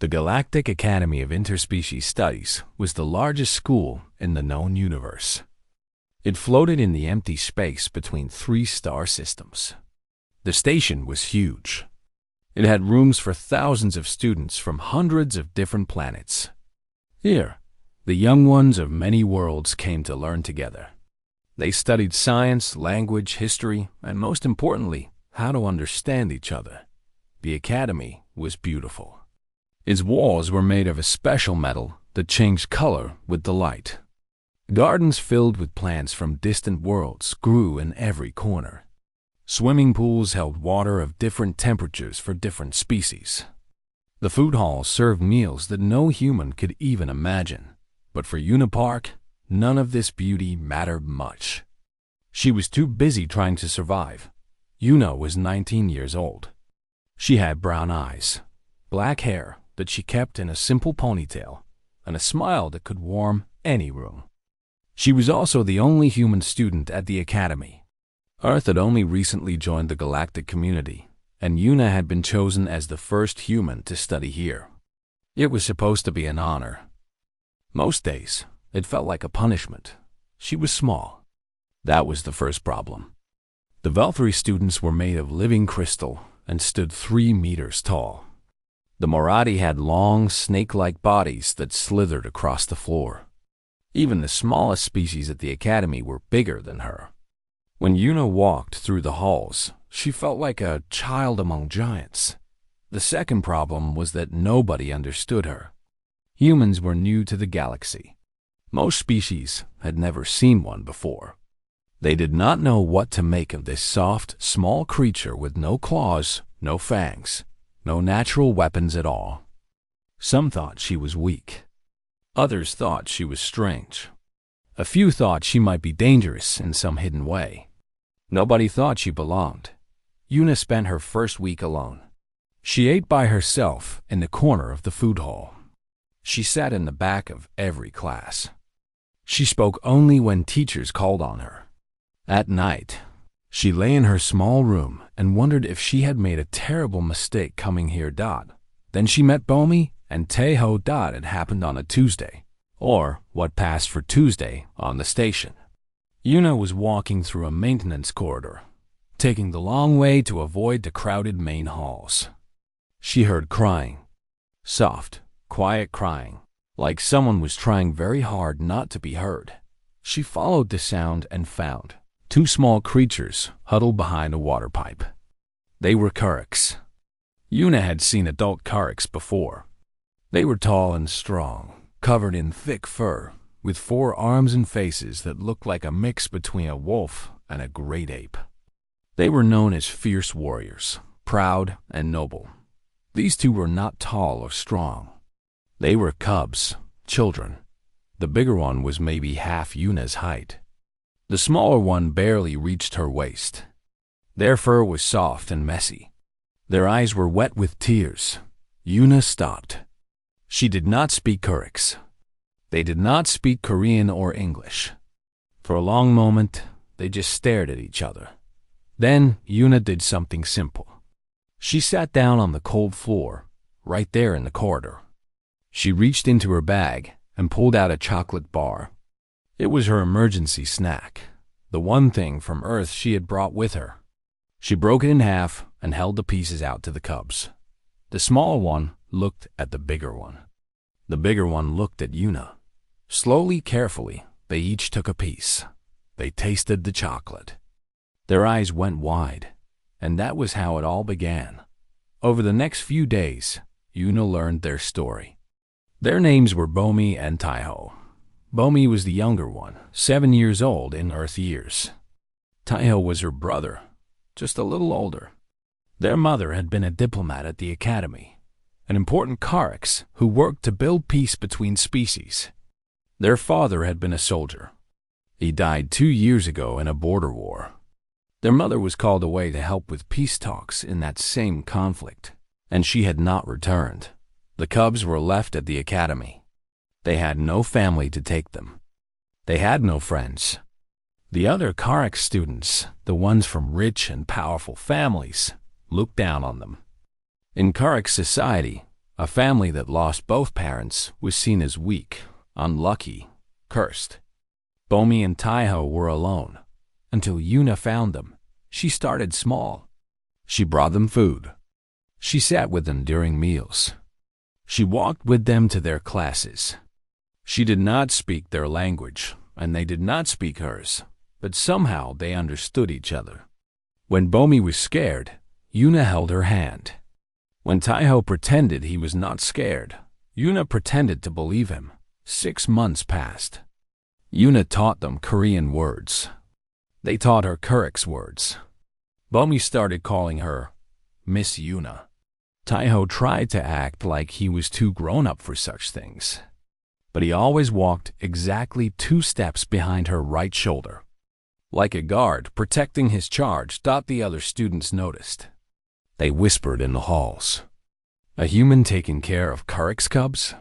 The Galactic Academy of Interspecies Studies was the largest school in the known universe. It floated in the empty space between three star systems. The station was huge. It had rooms for thousands of students from hundreds of different planets. Here, the young ones of many worlds came to learn together. They studied science, language, history, and most importantly, how to understand each other. The academy was beautiful. Its walls were made of a special metal that changed color with the light. Gardens filled with plants from distant worlds grew in every corner. Swimming pools held water of different temperatures for different species. The food halls served meals that no human could even imagine. But for Una Park, none of this beauty mattered much. She was too busy trying to survive. Una was 19 years old. She had brown eyes, black hair that she kept in a simple ponytail, and a smile that could warm any room. She was also the only human student at the academy. Earth had only recently joined the galactic community, and Una had been chosen as the first human to study here. It was supposed to be an honor. Most days, it felt like a punishment. She was small. That was the first problem. The Valkyrie students were made of living crystal and stood 3 meters tall. The Moradi had long, snake-like bodies that slithered across the floor. Even the smallest species at the academy were bigger than her. When Una walked through the halls, she felt like a child among giants. The second problem was that nobody understood her. Humans were new to the galaxy. Most species had never seen one before. They did not know what to make of this soft, small creature with no claws, no fangs, no natural weapons at all. Some thought she was weak. Others thought she was strange. A few thought she might be dangerous in some hidden way. Nobody thought she belonged. Una spent her first week alone. She ate by herself in the corner of the food hall. She sat in the back of every class. She spoke only when teachers called on her. At night, she lay in her small room and wondered if she had made a terrible mistake coming here. Then she met Bomi and Teho. It happened on a Tuesday, or what passed for Tuesday on the station. Una was walking through a maintenance corridor, taking the long way to avoid the crowded main halls. She heard crying, soft, quiet crying, like someone was trying very hard not to be heard. She followed the sound and found 2 small creatures huddled behind a water pipe. They were Kurreks. Una had seen adult Kurreks before. They were tall and strong, covered in thick fur, with 4 arms and faces that looked like a mix between a wolf and a great ape. They were known as fierce warriors, proud and noble. These 2 were not tall or strong. They were cubs, children. The bigger one was maybe half Una's height. The smaller one barely reached her waist. Their fur was soft and messy. Their eyes were wet with tears. Una stopped. She did not speak Kurreks. They did not speak Korean or English. For a long moment, they just stared at each other. Then Una did something simple. She sat down on the cold floor, right there in the corridor. She reached into her bag and pulled out a chocolate bar. It was her emergency snack, the one thing from Earth she had brought with her. She broke it in half and held the pieces out to the cubs. The smaller one looked at the bigger one. The bigger one looked at Una. Slowly, carefully, they each took a piece. They tasted the chocolate. Their eyes went wide, and that was how it all began. Over the next few days, Una learned their story. Their names were Bomi and Taiho. Bomi was the younger one, 7 years old in Earth years. Taiho was her brother, just a little older. Their mother had been a diplomat at the academy, an important Kurreks who worked to build peace between species. Their father had been a soldier. He died 2 years ago in a border war. Their mother was called away to help with peace talks in that same conflict, and she had not returned. The cubs were left at the academy. They had no family to take them. They had no friends. The other Kurreks students, the ones from rich and powerful families, looked down on them. In Kurreks society, A family that lost both parents was seen as weak, unlucky, cursed. Bomi and Taiho were alone, until Yuna found them. She started small. She brought them food. She sat with them during meals. She walked with them to their classes. She did not speak their language, and they did not speak hers, but somehow they understood each other. When Bomi was scared, Yuna held her hand. When Taiho pretended he was not scared, Yuna pretended to believe him. 6 months passed. Yuna taught them Korean words. They taught her Kurik's words. Bomi started calling her Miss Yuna. Taiho tried to act like he was too grown up for such things, but he always walked exactly 2 steps behind her right shoulder. Like a guard protecting his charge, the other students noticed. They whispered in the halls. A human taking care of Kurik's cubs?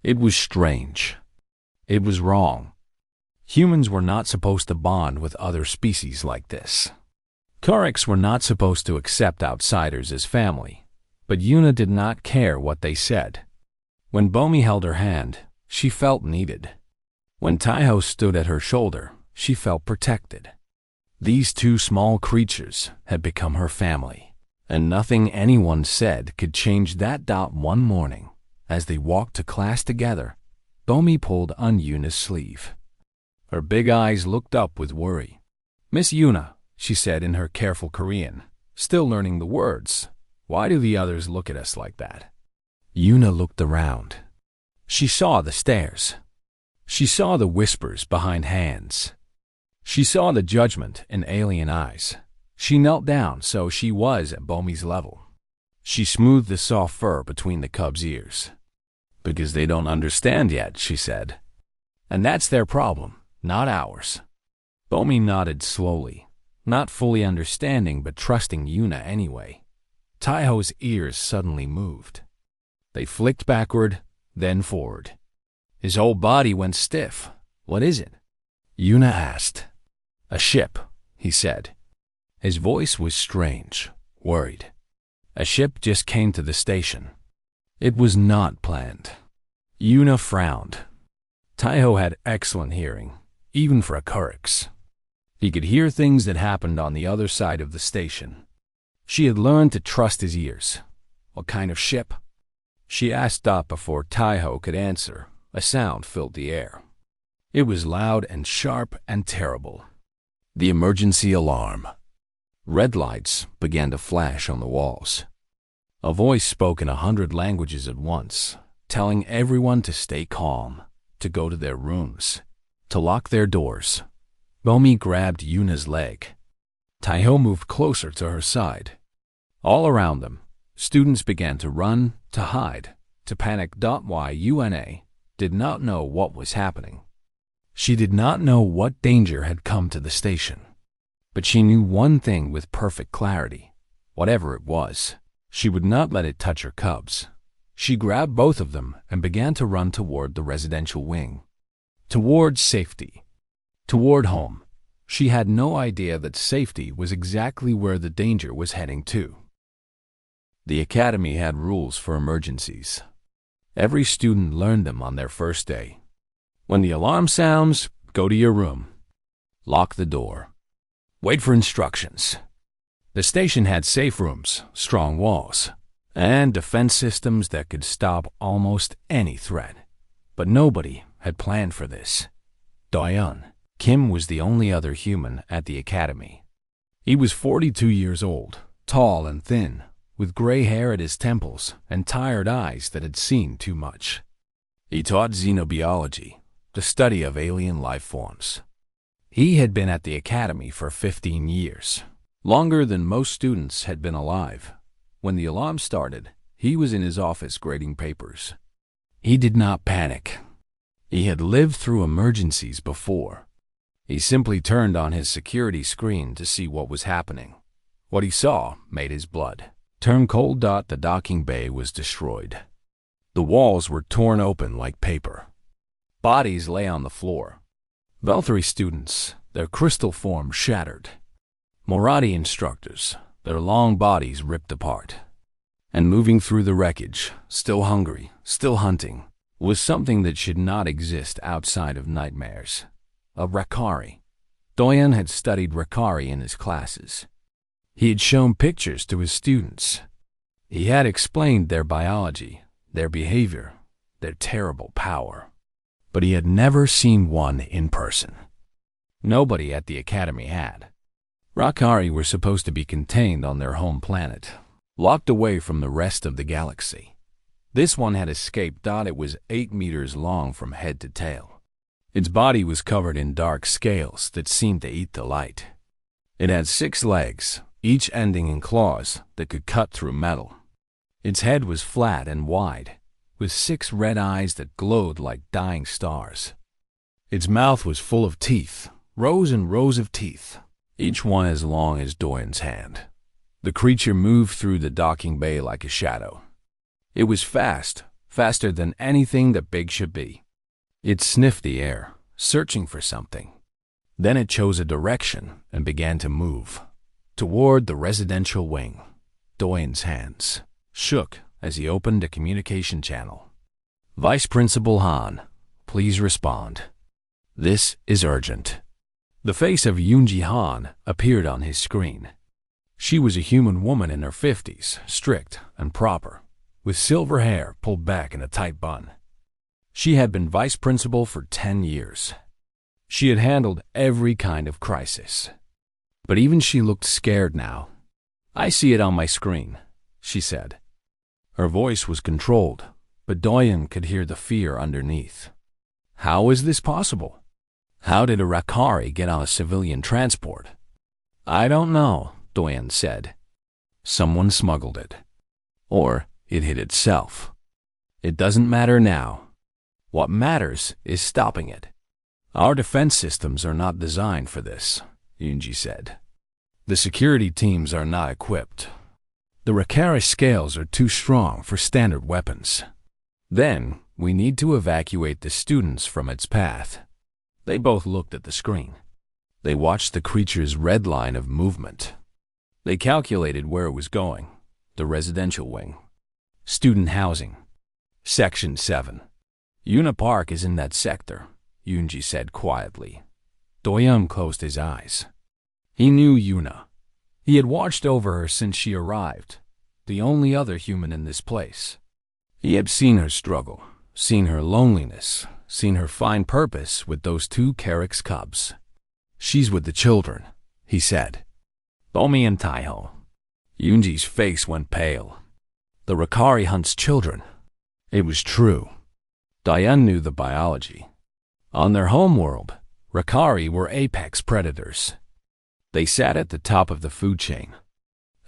It was strange. It was wrong. Humans were not supposed to bond with other species like this. Kuriks were not supposed to accept outsiders as family, but Yuna did not care what they said. When Bomi held her hand, she felt needed. When Taiho stood at her shoulder, she felt protected. These 2 small creatures had become her family, and nothing anyone said could change that. One morning, as they walked to class together, Bomi pulled on Yuna's sleeve. Her big eyes looked up with worry. "Miss Yuna," she said in her careful Korean, still learning the words, "why do the others look at us like that?" Yuna looked around. She saw the stares. She saw the whispers behind hands. She saw the judgment in alien eyes. She knelt down so she was at Bomi's level. She smoothed the soft fur between the cub's ears. "Because they don't understand yet," she said. "And that's their problem, not ours." Bomi nodded slowly, not fully understanding but trusting Yuna anyway. Taiho's ears suddenly moved. They flicked backward, then forward. His whole body went stiff. "What is it?" Yuna asked. "A ship," he said. His voice was strange, worried. A ship just came to the station. It was not planned. Yuna frowned. Taiho had excellent hearing, even for a Kurix. He could hear things that happened on the other side of the station. She had learned to trust his ears. "What kind of ship?" She asked before Taiho could answer. A sound filled the air. It was loud and sharp and terrible. The emergency alarm. Red lights began to flash on the walls. A voice spoke in 100 languages at once, telling everyone to stay calm, to go to their rooms, to lock their doors. Bomi grabbed Yuna's leg. Taiho moved closer to her side. All around them, students began to run, to hide, to panic. Yuna did not know what was happening. She did not know what danger had come to the station. But she knew one thing with perfect clarity. Whatever it was, she would not let it touch her cubs. She grabbed both of them and began to run toward the residential wing. Toward safety. Toward home. She had no idea that safety was exactly where the danger was heading to. The academy had rules for emergencies. Every student learned them on their first day. When the alarm sounds, go to your room. Lock the door. Wait for instructions. The station had safe rooms, strong walls, and defense systems that could stop almost any threat. But nobody had planned for this. Doyeon, Kim, was the only other human at the academy. He was 42 years old, tall and thin, with gray hair at his temples and tired eyes that had seen too much. He taught xenobiology, the study of alien life forms. He had been at the academy for 15 years, longer than most students had been alive. When the alarm started, he was in his office grading papers. He did not panic. He had lived through emergencies before. He simply turned on his security screen to see what was happening. What he saw made his blood turn cold. The docking bay was destroyed. The walls were torn open like paper. Bodies lay on the floor. Valkyrie students, their crystal forms shattered. Moradi instructors, their long bodies ripped apart. And moving through the wreckage, still hungry, still hunting, was something that should not exist outside of nightmares. A Rakari. Doyen had studied Rakari in his classes. He had shown pictures to his students. He had explained their biology, their behavior, their terrible power. But he had never seen one in person. Nobody at the academy had. Rakari were supposed to be contained on their home planet, locked away from the rest of the galaxy. This one had escaped. It was 8 meters long from head to tail. Its body was covered in dark scales that seemed to eat the light. It had 6 legs, each ending in claws that could cut through metal. Its head was flat and wide, with 6 red eyes that glowed like dying stars. Its mouth was full of teeth, rows and rows of teeth, each one as long as Doyen's hand. The creature moved through the docking bay like a shadow. It was fast, faster than anything that big should be. It sniffed the air, searching for something. Then it chose a direction and began to move toward the residential wing. Doyen's hands shook as he opened a communication channel. Vice Principal Han, please respond. This is urgent. The face of Yoonji Han appeared on his screen. She was a human woman in her 50s, strict and proper, with silver hair pulled back in a tight bun. She had been vice principal for 10 years. She had handled every kind of crisis. But even she looked scared now. I see it on my screen, she said. Her voice was controlled, but Doyen could hear the fear underneath. How is this possible? How did a Rakari get on a civilian transport? I don't know, Doyen said. Someone smuggled it. Or it hid itself. It doesn't matter now. What matters is stopping it. Our defense systems are not designed for this, Yoonji said. The security teams are not equipped. The Rakari scales are too strong for standard weapons. Then, we need to evacuate the students from its path. They both looked at the screen. They watched the creature's red line of movement. They calculated where it was going. The residential wing. Student housing. Section 7. Yuna Park is in that sector, Yoonji said quietly. Doyen closed his eyes. He knew Yuna. He had watched over her since she arrived, the only other human in this place. He had seen her struggle, seen her loneliness, seen her find purpose with those 2 Carrick's cubs. She's with the children, he said. Bomi and Taiho. Yoonji's face went pale. The Rakari hunts children. It was true. Doyen knew the biology. On their homeworld, Rakari were apex predators. They sat at the top of the food chain.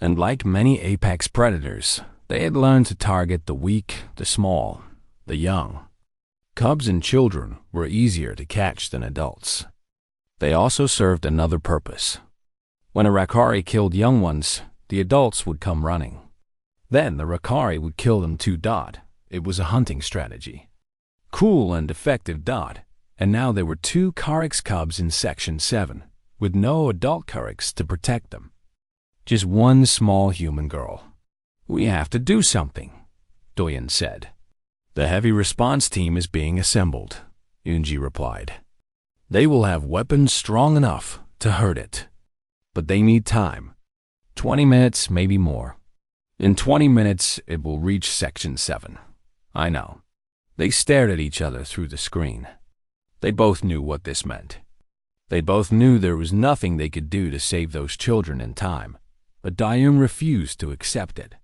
And like many apex predators, they had learned to target the weak, the small, the young. Cubs and children were easier to catch than adults. They also served another purpose. When a Rakari killed young ones, the adults would come running. Then the Rakari would kill them too. It was a hunting strategy. Cool and effective. And now there were 2 Carrick's cubs in Section 7, with no adult Carrick's to protect them. Just one small human girl. We have to do something, Doyen said. The heavy response team is being assembled, Yoonji replied. They will have weapons strong enough to hurt it. But they need time. 20 minutes, maybe more. In 20 minutes, it will reach Section 7. I know. They stared at each other through the screen. They both knew what this meant. They both knew there was nothing they could do to save those children in time. But Doyen refused to accept it.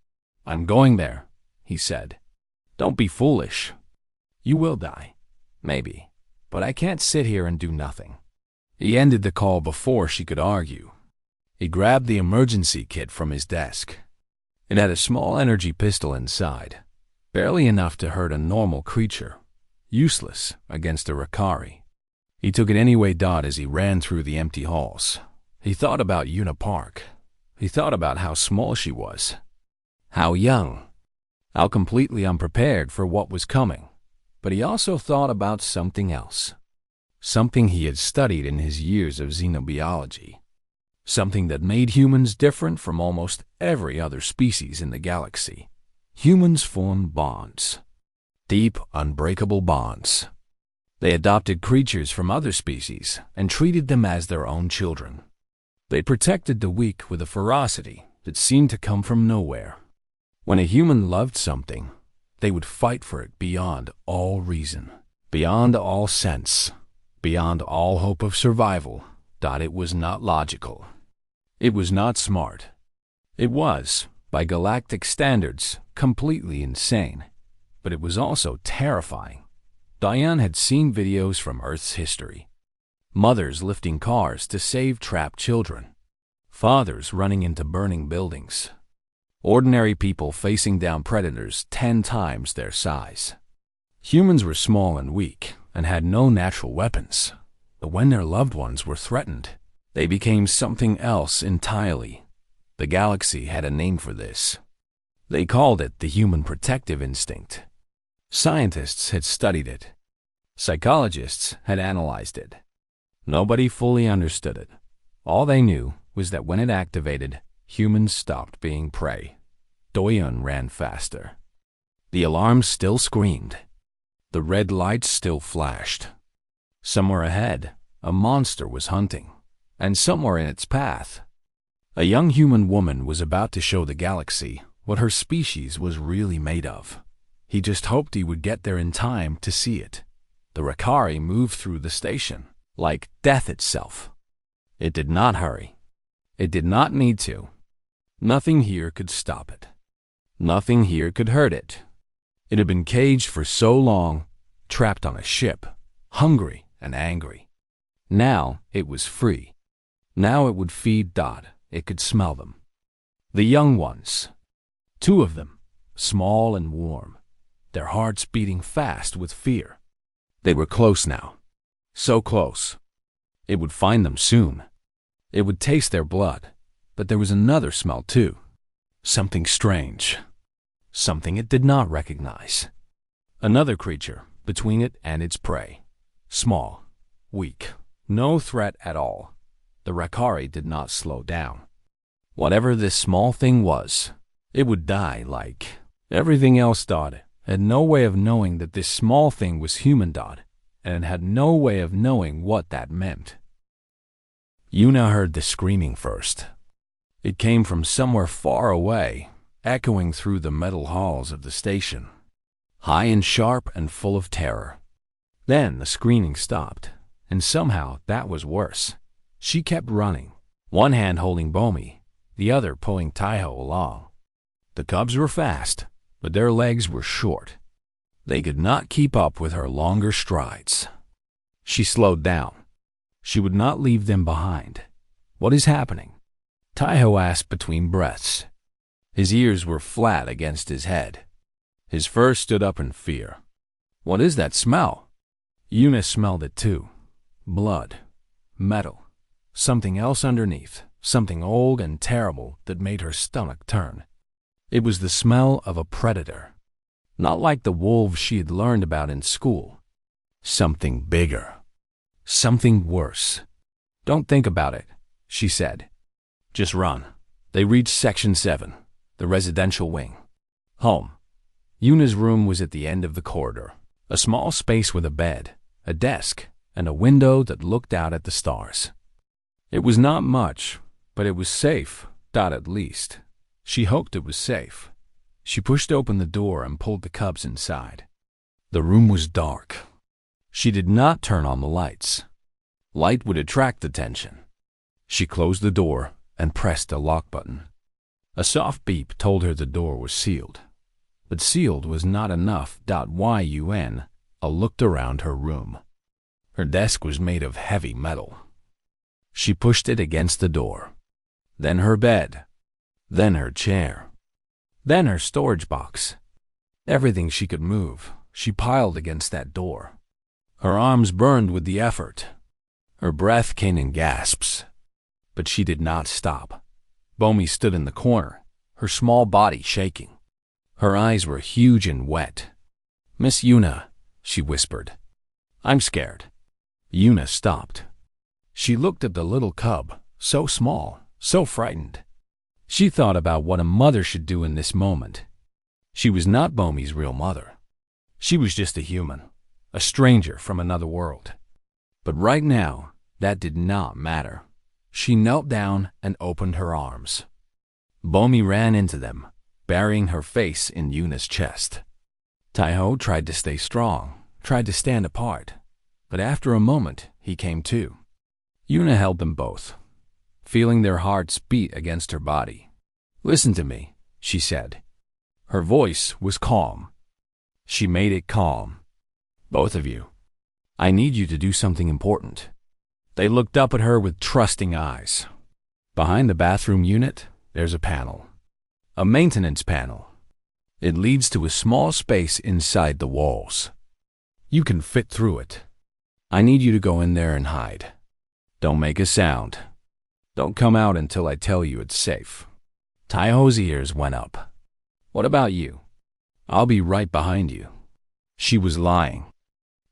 I'm going there, he said. Don't be foolish. You will die. Maybe. But I can't sit here and do nothing. He ended the call before she could argue. He grabbed the emergency kit from his desk. It had a small energy pistol inside, barely enough to hurt a normal creature, useless against a Rakari. He took it anyway. As he ran through the empty halls, he thought about Yuna Park. He thought about how small she was, how young, how completely unprepared for what was coming. But he also thought about something else, something he had studied in his years of xenobiology. Something that made humans different from almost every other species in the galaxy. Humans formed bonds. Deep, unbreakable bonds. They adopted creatures from other species and treated them as their own children. They protected the weak with a ferocity that seemed to come from nowhere. When a human loved something, they would fight for it beyond all reason, beyond all sense, beyond all hope of survival. It was not logical. It was not smart. It was, by galactic standards, completely insane. But it was also terrifying. Diane had seen videos from Earth's history. Mothers lifting cars to save trapped children. Fathers running into burning buildings. Ordinary people facing down predators 10 times their size. Humans were small and weak and had no natural weapons. But when their loved ones were threatened, they became something else entirely. The galaxy had a name for this. They called it the human protective instinct. Scientists had studied it. Psychologists had analyzed it. Nobody fully understood it. All they knew was that when it activated, humans stopped being prey. Doyun ran faster. The alarms still screamed. The red lights still flashed. Somewhere ahead, a monster was hunting, and somewhere in its path, a young human woman was about to show the galaxy what her species was really made of. He just hoped he would get there in time to see it. The Rakari moved through the station, like death itself. It did not hurry. It did not need to. Nothing here could stop it. Nothing here could hurt it. It had been caged for so long, trapped on a ship, hungry and angry. Now it was free. Now it would feed Dot. It could smell them. The young ones. 2 of them, small and warm. Their hearts beating fast with fear. They were close now. So close. It would find them soon. It would taste their blood. But there was another smell too. Something strange. Something it did not recognize. Another creature between it and its prey. Small. Weak. No threat at all. The Rakari did not slow down. Whatever this small thing was, it would die like everything else. Had no way of knowing that this small thing was human. And had no way of knowing what that meant. Yuna heard the screaming first. It came from somewhere far away, echoing through the metal halls of the station, high and sharp and full of terror. Then the screaming stopped, and somehow that was worse. She kept running, one hand holding Bomi, the other pulling Taiho along. The cubs were fast, but their legs were short. They could not keep up with her longer strides. She slowed down. She would not leave them behind. "What is happening?" Taiho asked between breaths. His ears were flat against his head. His fur stood up in fear. "What is that smell?" Yuna smelled it too. Blood. Metal. Something else underneath. Something old and terrible that made her stomach turn. It was the smell of a predator. Not like the wolves she had learned about in school. Something bigger. Something worse. "Don't think about it," she said. "Just run." They reached Section 7, the residential wing. Home. Yuna's room was at the end of the corridor. A small space with a bed, a desk, and a window that looked out at the stars. It was not much, but it was safe, at least. She hoped it was safe. She pushed open the door and pulled the cubs inside. The room was dark. She did not turn on the lights. Light would attract attention. She closed the door and pressed a lock button. A soft beep told her the door was sealed. But sealed was not enough. Yun looked around her room. Her desk was made of heavy metal. She pushed it against the door. Then her bed. Then her chair. Then her storage box. Everything she could move, she piled against that door. Her arms burned with the effort. Her breath came in gasps. But she did not stop. Bomi stood in the corner, her small body shaking. Her eyes were huge and wet. "Miss Yuna," she whispered. "I'm scared." Yuna stopped. She looked at the little cub, so small, so frightened. She thought about what a mother should do in this moment. She was not Bomi's real mother. She was just a human, a stranger from another world. But right now, that did not matter. She knelt down and opened her arms. Bomi ran into them, burying her face in Yuna's chest. Taiho tried to stay strong, tried to stand apart, but after a moment, he came to. Yuna held them both, feeling their hearts beat against her body. "Listen to me," she said. Her voice was calm. She made it calm. "Both of you, I need you to do something important." They looked up at her with trusting eyes. Behind the bathroom unit, there's a panel. A maintenance panel. It leads to a small space inside the walls. You can fit through it. I need you to go in there and hide. Don't make a sound. Don't come out until I tell you it's safe. Taiho's ears went up. "What about you?" "I'll be right behind you." She was lying.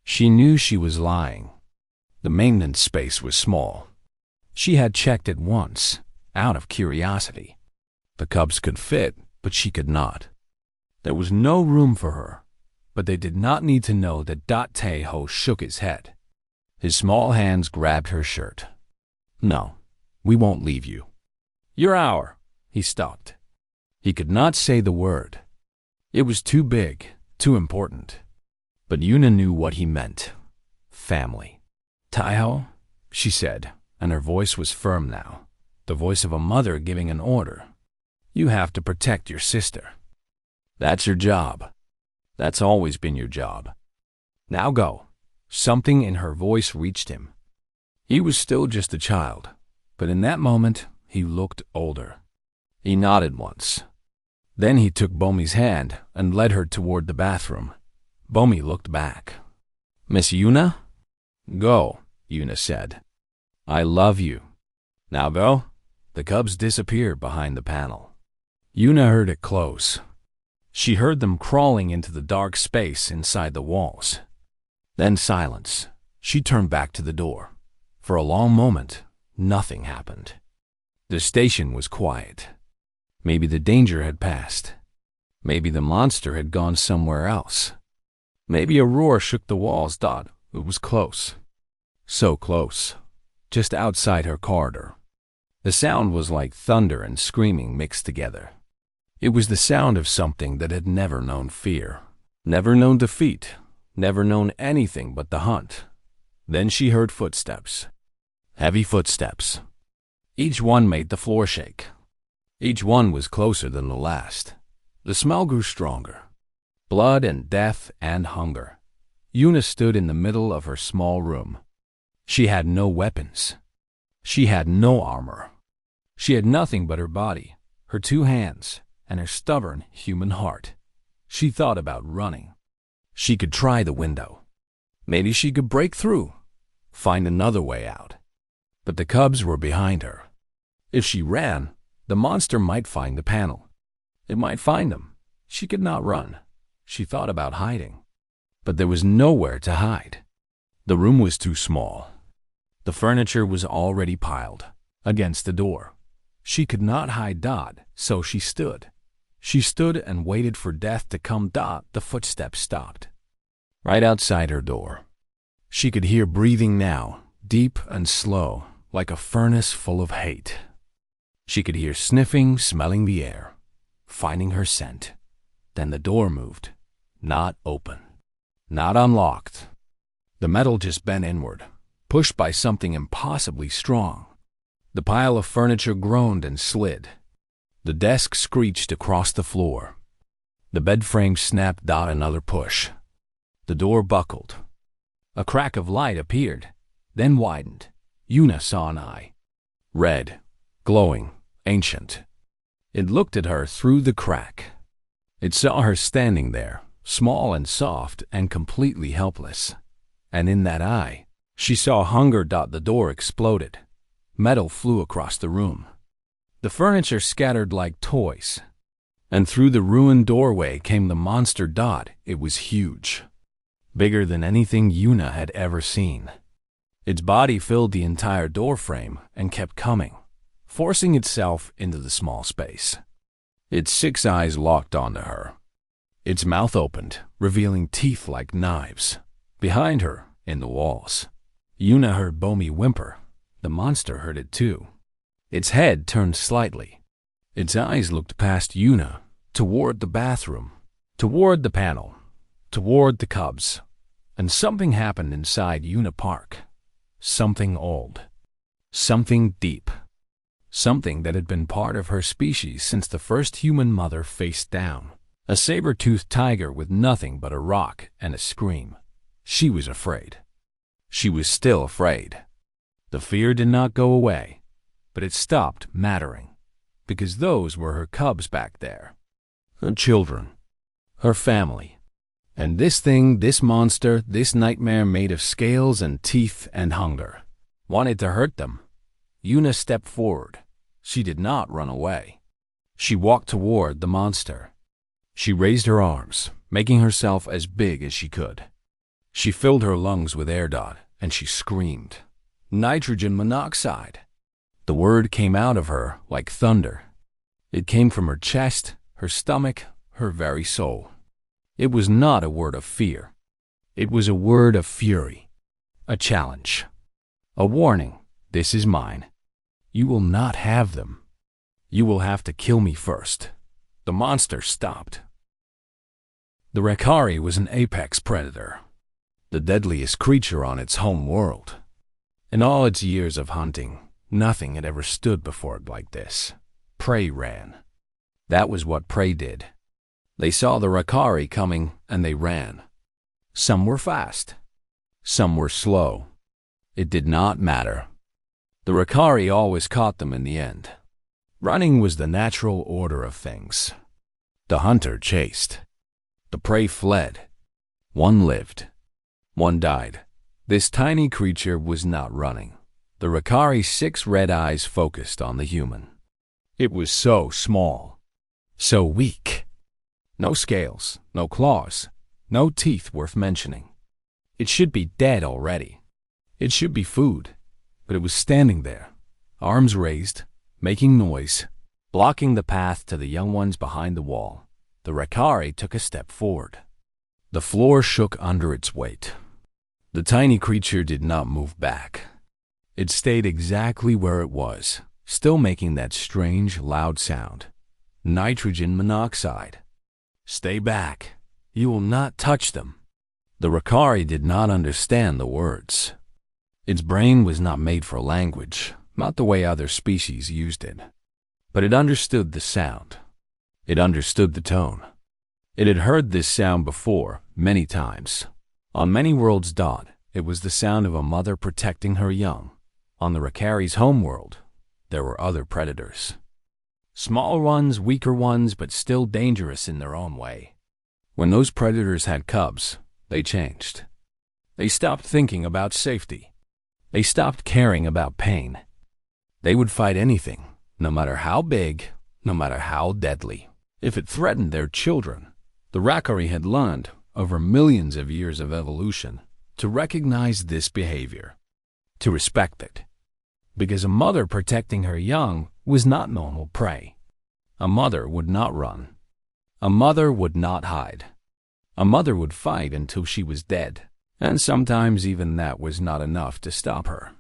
She knew she was lying. The maintenance space was small. She had checked it once, out of curiosity. The cubs could fit, but she could not. There was no room for her, but they did not need to know that Taiho shook his head. His small hands grabbed her shirt. "No, we won't leave you." "You're our," he stopped. He could not say the word. It was too big, too important. But Yuna knew what he meant. Family. "Taiho," she said, and her voice was firm now, the voice of a mother giving an order. "You have to protect your sister. That's your job. That's always been your job. Now go." Something in her voice reached him. He was still just a child, but in that moment, he looked older. He nodded once. Then he took Bomi's hand and led her toward the bathroom. Bomi looked back. "Miss Yuna?" "Go," Yuna said. "I love you. Now go." The cubs disappeared behind the panel. Yuna heard it close. She heard them crawling into the dark space inside the walls. Then silence. She turned back to the door. For a long moment, nothing happened. The station was quiet. Maybe the danger had passed. Maybe the monster had gone somewhere else. Maybe a roar shook the walls. It was close. So close. Just outside her corridor. The sound was like thunder and screaming mixed together. It was the sound of something that had never known fear, never known defeat, never known anything but the hunt. Then she heard footsteps. Heavy footsteps. Each one made the floor shake. Each one was closer than the last. The smell grew stronger. Blood and death and hunger. Yuna stood in the middle of her small room. She had no weapons. She had no armor. She had nothing but her body, her two hands, and her stubborn human heart. She thought about running. She could try the window. Maybe she could break through, find another way out. But the cubs were behind her. If she ran, the monster might find the panel. It might find them. She could not run. She thought about hiding. But there was nowhere to hide. The room was too small. The furniture was already piled against the door. She could not hide Dot, so she stood. She stood and waited for death to come. The footsteps stopped. Right outside her door. She could hear breathing now, deep and slow, like a furnace full of hate. She could hear sniffing, smelling the air, finding her scent. Then the door moved. Not open. Not unlocked. The metal just bent inward, pushed by something impossibly strong. The pile of furniture groaned and slid. The desk screeched across the floor. The bed frame snapped. Another push. The door buckled. A crack of light appeared, then widened. Yuna saw an eye. Red, glowing, ancient. It looked at her through the crack. It saw her standing there, small and soft and completely helpless. And in that eye, she saw hunger. The door exploded. Metal flew across the room. The furniture scattered like toys. And through the ruined doorway came the monster. It was huge. Bigger than anything Yuna had ever seen. Its body filled the entire doorframe and kept coming, forcing itself into the small space. Its 6 eyes locked onto her. Its mouth opened, revealing teeth like knives. Behind her, in the walls, Yuna heard Bomi whimper. The monster heard it too. Its head turned slightly. Its eyes looked past Yuna, toward the bathroom, toward the panel, toward the cubs. And something happened inside Yuna Park. Something old. Something deep. Something that had been part of her species since the first human mother faced down. A saber-toothed tiger with nothing but a rock and a scream. She was afraid. She was still afraid. The fear did not go away, but it stopped mattering, because those were her cubs back there. Her children. Her family. And this thing, this monster, this nightmare made of scales and teeth and hunger, wanted to hurt them. Yuna stepped forward. She did not run away. She walked toward the monster. She raised her arms, making herself as big as she could. She filled her lungs with air dot, and she screamed. Nitrogen monoxide. The word came out of her like thunder. It came from her chest, her stomach, her very soul. It was not a word of fear. It was a word of fury. A challenge. A warning. This is mine. You will not have them. You will have to kill me first. The monster stopped. The Rakari was an apex predator, the deadliest creature on its home world. In all its years of hunting, nothing had ever stood before it like this. Prey ran. That was what prey did. They saw the Rakari coming and they ran. Some were fast. Some were slow. It did not matter. The Rakari always caught them in the end. Running was the natural order of things. The hunter chased. The prey fled. One lived. One died. This tiny creature was not running. The Rakari's 6 red eyes focused on the human. It was so small. So weak. No scales, no claws, no teeth worth mentioning. It should be dead already. It should be food. But it was standing there, arms raised, making noise, blocking the path to the young ones behind the wall. The Rakari took a step forward. The floor shook under its weight. The tiny creature did not move back. It stayed exactly where it was, still making that strange, loud sound. Nitrogen monoxide. Stay back. You will not touch them. The Rakari did not understand the words. Its brain was not made for language, not the way other species used it. But it understood the sound. It understood the tone. It had heard this sound before, many times. On many worlds dot, it was the sound of a mother protecting her young. On the Rakari's homeworld, there were other predators. Small ones, weaker ones, but still dangerous in their own way. When those predators had cubs, they changed. They stopped thinking about safety. They stopped caring about pain. They would fight anything, no matter how big, no matter how deadly, if it threatened their children. The Rakari had learned, over millions of years of evolution, to recognize this behavior, to respect it. Because a mother protecting her young was not normal prey. A mother would not run. A mother would not hide. A mother would fight until she was dead. And sometimes even that was not enough to stop her.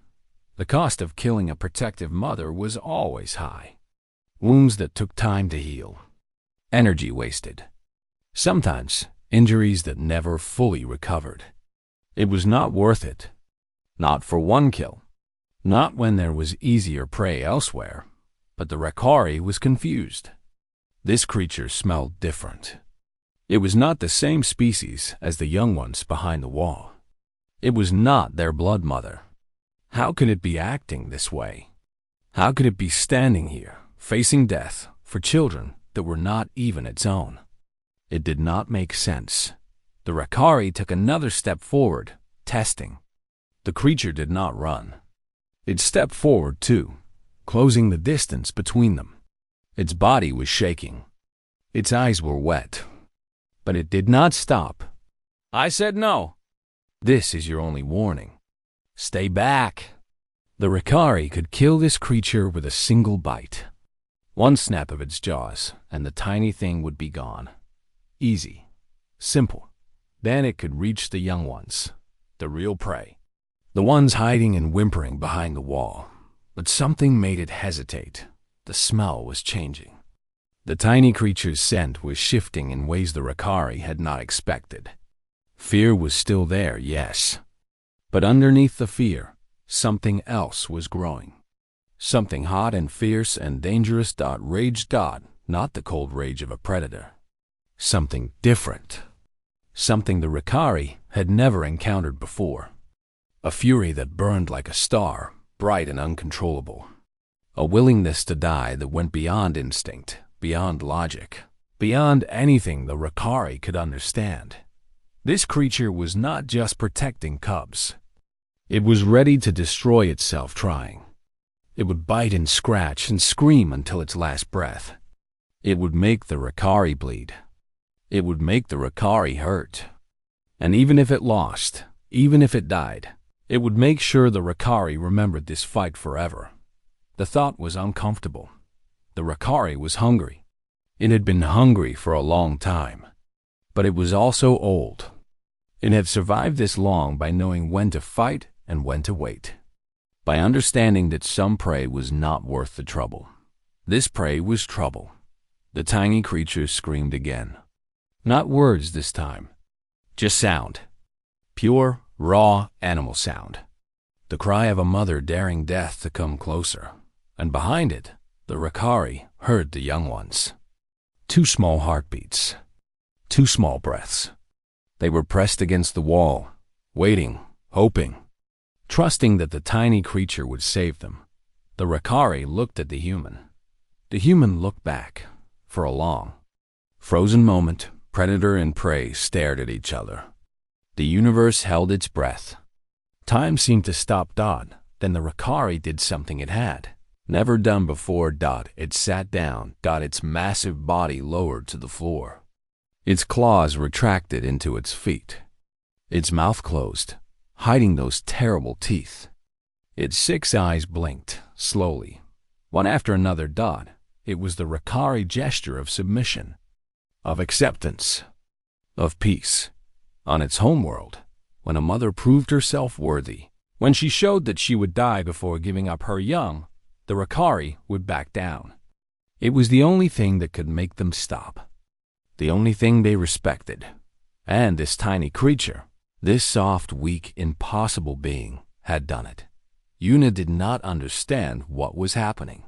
The cost of killing a protective mother was always high. Wounds that took time to heal. Energy wasted. Sometimes injuries that never fully recovered. It was not worth it. Not for one kill. Not when there was easier prey elsewhere. But the Rakari was confused. This creature smelled different. It was not the same species as the young ones behind the wall. It was not their blood mother. How could it be acting this way? How could it be standing here, facing death, for children that were not even its own? It did not make sense. The Rakari took another step forward, testing. The creature did not run. It stepped forward too, closing the distance between them. Its body was shaking. Its eyes were wet. But it did not stop. I said no. This is your only warning. Stay back. The Rakari could kill this creature with a single bite. One snap of its jaws, and the tiny thing would be gone. Easy, simple. Then it could reach the young ones, the real prey, the ones hiding and whimpering behind the wall. But something made it hesitate. The smell was changing. The tiny creature's scent was shifting in ways the Rakari had not expected. Fear was still there, yes. But underneath the fear, something else was growing. Something hot and fierce and dangerous. Raged. Not the cold rage of a predator. Something different. Something the Rakari had never encountered before. A fury that burned like a star, bright and uncontrollable. A willingness to die that went beyond instinct, beyond logic, beyond anything the Rakari could understand. This creature was not just protecting cubs. It was ready to destroy itself trying. It would bite and scratch and scream until its last breath. It would make the Rakari bleed. It would make the Rakari hurt. And even if it lost, even if it died, it would make sure the Rakari remembered this fight forever. The thought was uncomfortable. The Rakari was hungry. It had been hungry for a long time. But it was also old. It had survived this long by knowing when to fight and when to wait. By understanding that some prey was not worth the trouble. This prey was trouble. The tiny creature screamed again. Not words this time. Just sound. Pure, raw animal sound. The cry of a mother daring death to come closer. And behind it, the Rakari heard the young ones. 2 small heartbeats. 2 small breaths. They were pressed against the wall, waiting, hoping, trusting that the tiny creature would save them. The Rakari looked at the human. The human looked back. For a long, frozen moment, predator and prey stared at each other. The universe held its breath. Time seemed to stop. Then the Rakari did something it had never done before. It sat down. Its massive body lowered to the floor. Its claws retracted into its feet. Its mouth closed, hiding those terrible teeth. Its 6 eyes blinked, slowly, one after another. It was the Rakari gesture of submission, of acceptance, of peace. On its homeworld, when a mother proved herself worthy, when she showed that she would die before giving up her young, the Rakari would back down. It was the only thing that could make them stop. The only thing they respected. And this tiny creature, this soft, weak, impossible being, had done it. Yuna did not understand what was happening.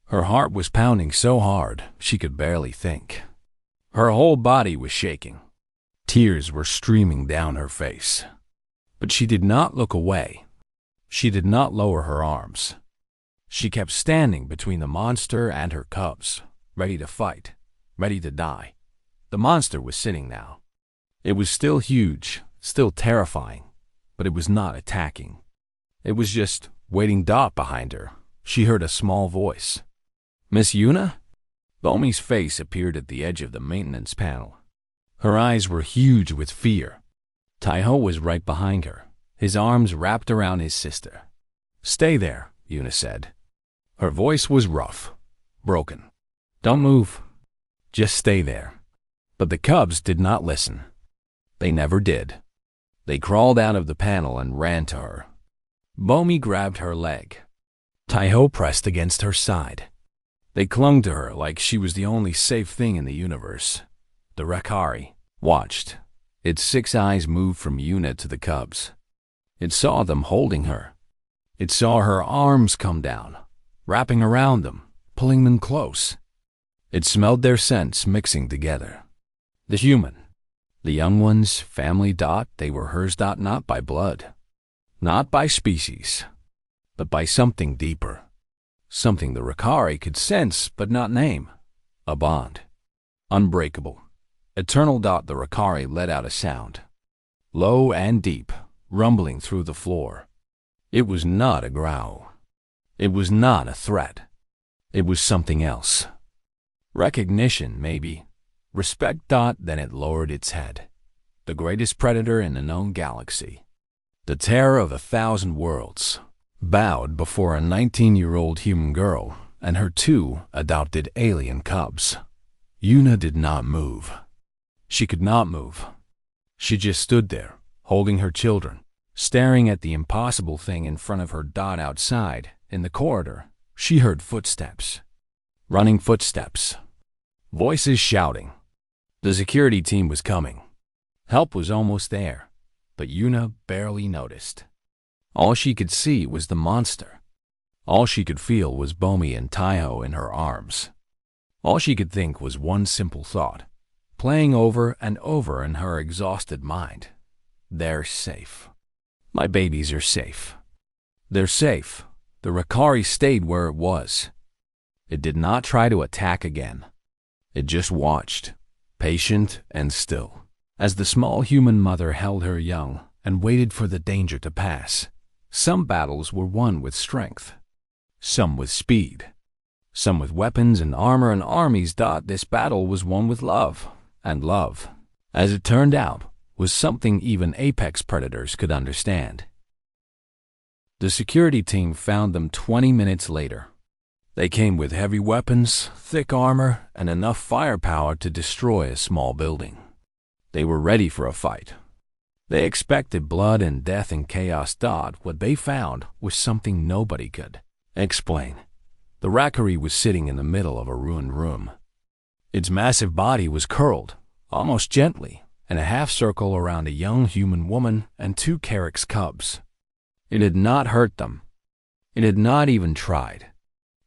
Her heart was pounding so hard she could barely think. Her whole body was shaking. Tears were streaming down her face. But she did not look away. She did not lower her arms. She kept standing between the monster and her cubs, ready to fight, ready to die. The monster was sitting now. It was still huge, still terrifying, but it was not attacking. It was just waiting. Behind her, she heard a small voice. "Miss Yuna?" Bomi's face appeared at the edge of the maintenance panel. Her eyes were huge with fear. Taiho was right behind her, his arms wrapped around his sister. "Stay there," Yuna said. Her voice was rough, broken. "Don't move. Just stay there." But the cubs did not listen. They never did. They crawled out of the panel and ran to her. Bomi grabbed her leg. Taiho pressed against her side. They clung to her like she was the only safe thing in the universe. The Rakari watched. Its 6 eyes moved from Yuna to the cubs. It saw them holding her. It saw her arms come down, wrapping around them, pulling them close. It smelled their scents mixing together. The human, the young ones, family. They were hers. Not by blood, not by species, but by something deeper. Something the Rakari could sense but not name. A bond. Unbreakable. Eternal. The Rakari let out a sound. Low and deep, rumbling through the floor. It was not a growl. It was not a threat. It was something else. Recognition, maybe. Respect. Then it lowered its head. The greatest predator in the known galaxy. The terror of 1,000 worlds. Bowed before a 19-year-old human girl and her 2 adopted alien cubs. Yuna did not move. She could not move. She just stood there, holding her children, staring at the impossible thing in front of her. Outside, in the corridor, she heard footsteps. Running footsteps. Voices shouting. The security team was coming. Help was almost there, but Yuna barely noticed. All she could see was the monster. All she could feel was Bomi and Taiho in her arms. All she could think was one simple thought, playing over and over in her exhausted mind. They're safe. My babies are safe. They're safe. The Rakari stayed where it was. It did not try to attack again. It just watched, patient and still, as the small human mother held her young and waited for the danger to pass. Some battles were won with strength, some with speed, some with weapons and armor and armies. This battle was won with love, and love, as it turned out, was something even apex predators could understand. The security team found them 20 minutes later. They came with heavy weapons, thick armor, and enough firepower to destroy a small building. They were ready for a fight. They expected blood and death and chaos. What they found was something nobody could explain. The Rakari was sitting in the middle of a ruined room. Its massive body was curled, almost gently, in a half-circle around a young human woman and two Carrick's cubs. It had not hurt them. It had not even tried.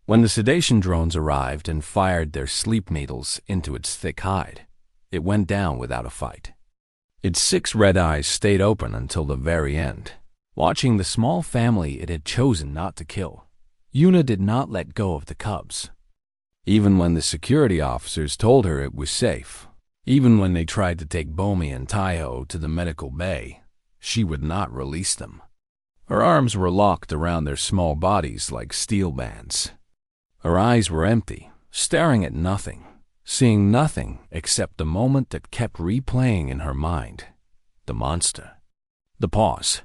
When the sedation drones arrived and fired their sleep needles into its thick hide, it went down without a fight. Its 6 red eyes stayed open until the very end, watching the small family it had chosen not to kill. Yuna did not let go of the cubs. Even when the security officers told her it was safe, even when they tried to take Bomi and Taiho to the medical bay, she would not release them. Her arms were locked around their small bodies like steel bands. Her eyes were empty, staring at nothing, seeing nothing except the moment that kept replaying in her mind. The monster. The pause.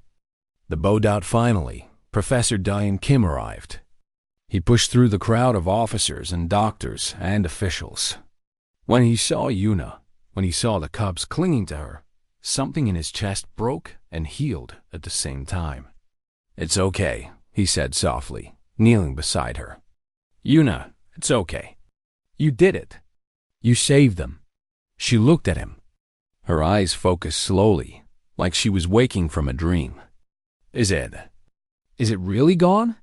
The boat out. Finally, Professor Diane Kim arrived. He pushed through the crowd of officers and doctors and officials. When he saw Yuna, when he saw the cubs clinging to her, something in his chest broke and healed at the same time. "It's okay," he said softly, kneeling beside her. "Yuna, it's okay. You did it. You saved them." She looked at him. Her eyes focused slowly, like she was waking from a dream. Is it really gone?"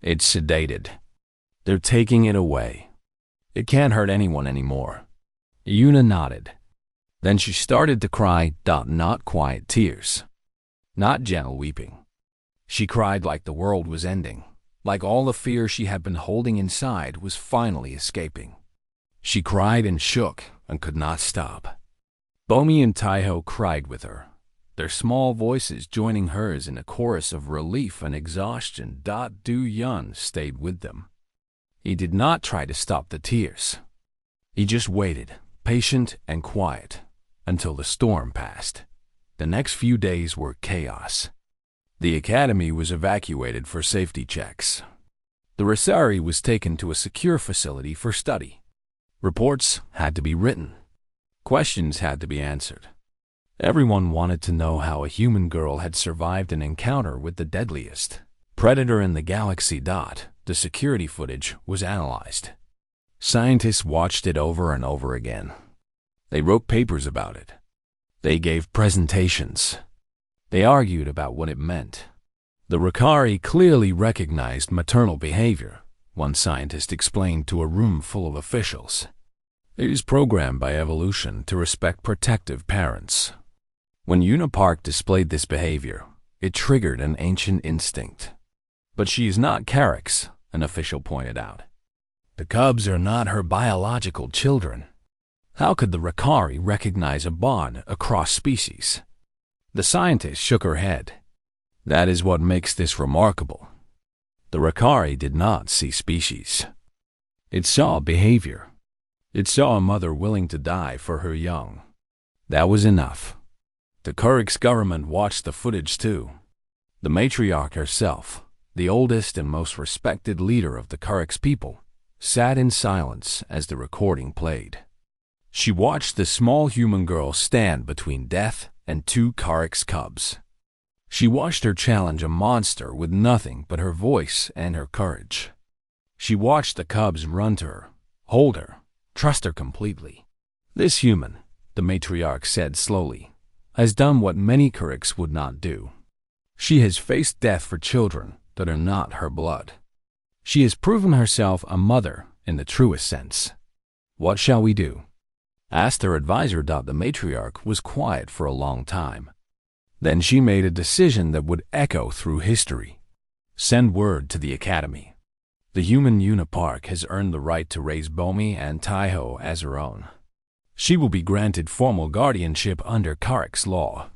"It's sedated. They're taking it away. It can't hurt anyone anymore." Yuna nodded. Then she started to cry. Not quiet tears. Not gentle weeping. She cried like the world was ending, like all the fear she had been holding inside was finally escaping. She cried and shook and could not stop. Bomi and Taiho cried with her, their small voices joining hers in a chorus of relief and exhaustion. Du Yun stayed with them. He did not try to stop the tears. He just waited, patient and quiet, until the storm passed. The next few days were chaos. The academy was evacuated for safety checks. The Rasari was taken to a secure facility for study. Reports had to be written. Questions had to be answered. Everyone wanted to know how a human girl had survived an encounter with the deadliest predator in the galaxy. The security footage was analyzed. Scientists watched it over and over again. They wrote papers about it. They gave presentations. They argued about what it meant. The Rakari clearly recognized maternal behavior, one scientist explained to a room full of officials. It is programmed by evolution to respect protective parents. When Yuna Park displayed this behavior, it triggered an ancient instinct. But she is not Carrick's, an official pointed out. The cubs are not her biological children. How could the Rakari recognize a bond across species? The scientist shook her head. That is what makes this remarkable. The Rakari did not see species. It saw behavior. It saw a mother willing to die for her young. That was enough. The Carrick's government watched the footage too. The matriarch herself, the oldest and most respected leader of the Carrick's people, sat in silence as the recording played. She watched the small human girl stand between death and two Carix cubs. She watched her challenge a monster with nothing but her voice and her courage. She watched the cubs run to her, hold her, trust her completely. This human, the matriarch said slowly, has done what many Carix would not do. She has faced death for children that are not her blood. She has proven herself a mother in the truest sense. What shall we do? Asked her advisor. The matriarch was quiet for a long time. Then she made a decision that would echo through history. Send word to the academy. The human Unipark has earned the right to raise Bomi and Taiho as her own. She will be granted formal guardianship under Carix law.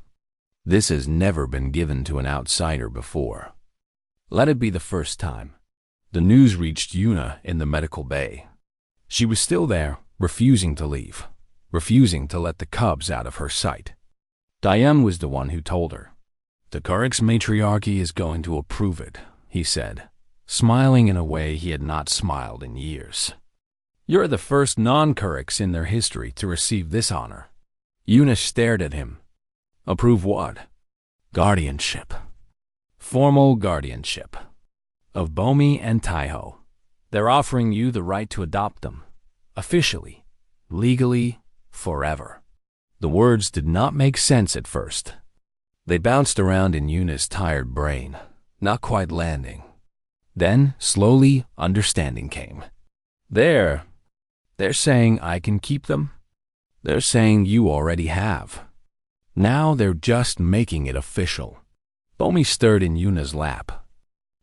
This has never been given to an outsider before. Let it be the first time. The news reached Yuna in the medical bay. She was still there, refusing to leave, refusing to let the cubs out of her sight. Diane was the one who told her. The Carix matriarchy is going to approve it, he said, smiling in a way he had not smiled in years. You're the first non-Carix in their history to receive this honor. Yuna stared at him. Approve what? Guardianship. Formal guardianship. Of Bomi and Taiho. They're offering you the right to adopt them. Officially. Legally. Forever. The words did not make sense at first. They bounced around in Yuna's tired brain, not quite landing. Then, slowly, understanding came. They're saying I can keep them? They're saying you already have. Now they're just making it official. Bomi stirred in Yuna's lap.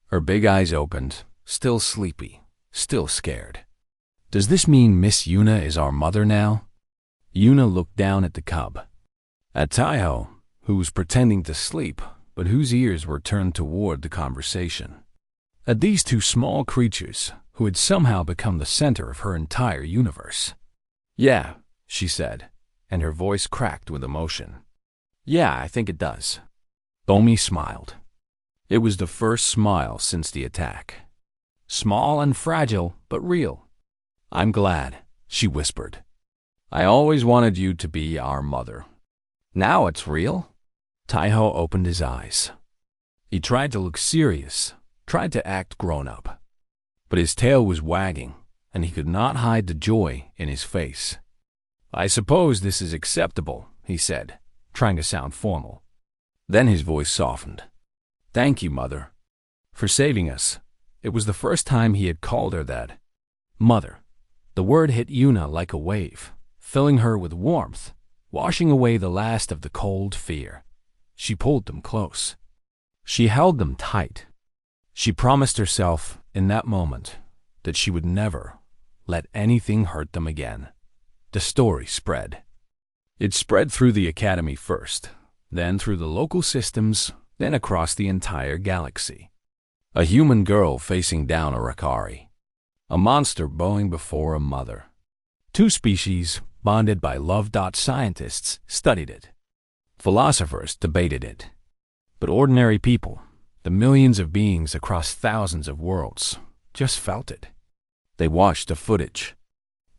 Her big eyes opened, still sleepy, still scared. Does this mean Miss Yuna is our mother now? Yuna looked down at the cub. At Taiho, who was pretending to sleep, but whose ears were turned toward the conversation. At these two small creatures, who had somehow become the center of her entire universe. Yeah, she said, and her voice cracked with emotion. Yeah, I think it does. Bomi smiled. It was the first smile since the attack. Small and fragile, but real. I'm glad, she whispered. I always wanted you to be our mother. Now it's real? Taiho opened his eyes. He tried to look serious, tried to act grown-up. But his tail was wagging, and he could not hide the joy in his face. I suppose this is acceptable, he said, trying to sound formal. Then his voice softened. Thank you, Mother, for saving us. It was the first time he had called her that. Mother. The word hit Yuna like a wave, filling her with warmth, washing away the last of the cold fear. She pulled them close. She held them tight. She promised herself, in that moment, that she would never let anything hurt them again. The story spread. It spread through the academy first, then through the local systems, then across the entire galaxy. A human girl facing down a Rakari. A monster bowing before a mother. Two species, bonded by love. Scientists studied it. Philosophers debated it. But ordinary people, the millions of beings across thousands of worlds, just felt it. They watched the footage.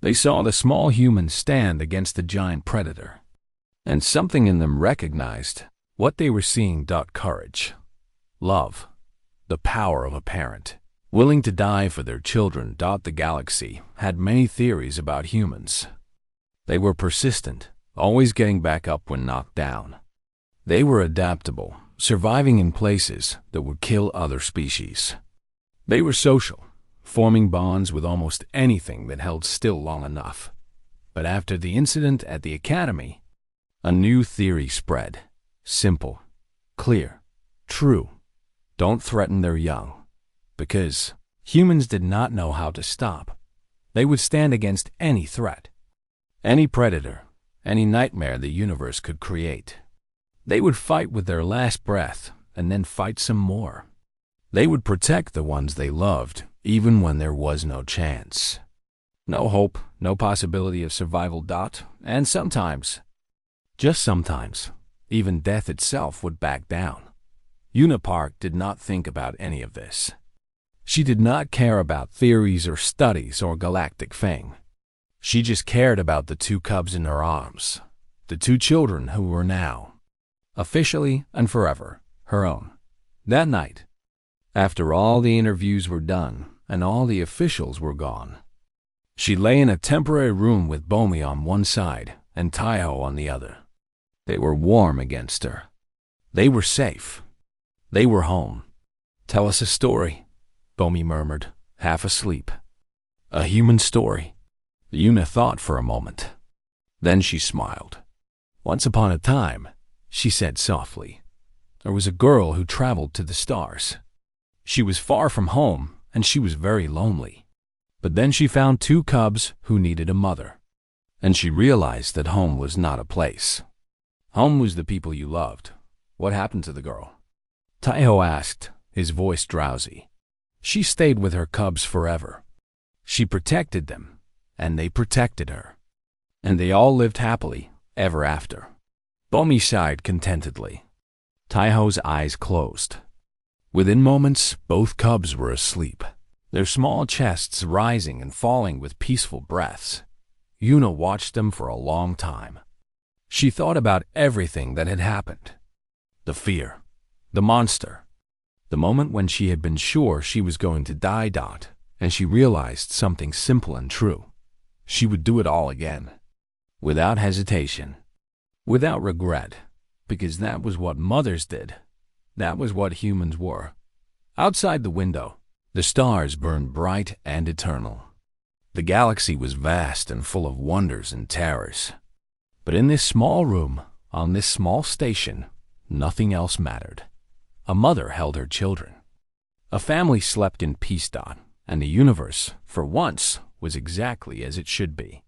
They saw the small human stand against the giant predator. And something in them recognized what they were seeing. Courage. Love. The power of a parent, willing to die for their children. The galaxy had many theories about humans. They were persistent, always getting back up when knocked down. They were adaptable, surviving in places that would kill other species. They were social, forming bonds with almost anything that held still long enough. But after the incident at the academy, a new theory spread. Simple, clear, true. Don't threaten their young. Because humans did not know how to stop. They would stand against any threat, any predator, any nightmare the universe could create. They would fight with their last breath and then fight some more. They would protect the ones they loved, even when there was no chance. No hope, no possibility of survival. And sometimes, just sometimes, even death itself would back down. Unipark did not think about any of this. She did not care about theories or studies or galactic fame. She just cared about the two cubs in her arms, the two children who were now, officially and forever, her own. That night, after all the interviews were done and all the officials were gone, she lay in a temporary room with Bomi on one side and Taiho on the other. They were warm against her. They were safe. They were home. "Tell us a story," Bomi murmured, half asleep. "A human story." Yuna thought for a moment. Then she smiled. "Once upon a time," she said softly, "there was a girl who traveled to the stars. She was far from home and she was very lonely. But then she found two cubs who needed a mother. And she realized that home was not a place. Home was the people you loved. What happened to the girl?" Taiho asked, his voice drowsy. "She stayed with her cubs forever. She protected them, and they protected her. And they all lived happily ever after." Bomi sighed contentedly. Taiho's eyes closed. Within moments, both cubs were asleep, their small chests rising and falling with peaceful breaths. Yuna watched them for a long time. She thought about everything that had happened. The fear, the monster, the moment when she had been sure she was going to die, and she realized something simple and true. She would do it all again, without hesitation, without regret, because that was what mothers did. That was what humans were. Outside the window, the stars burned bright and eternal. The galaxy was vast and full of wonders and terrors. But in this small room, on this small station, nothing else mattered. A mother held her children. A family slept in peace, and the universe, for once, was exactly as it should be.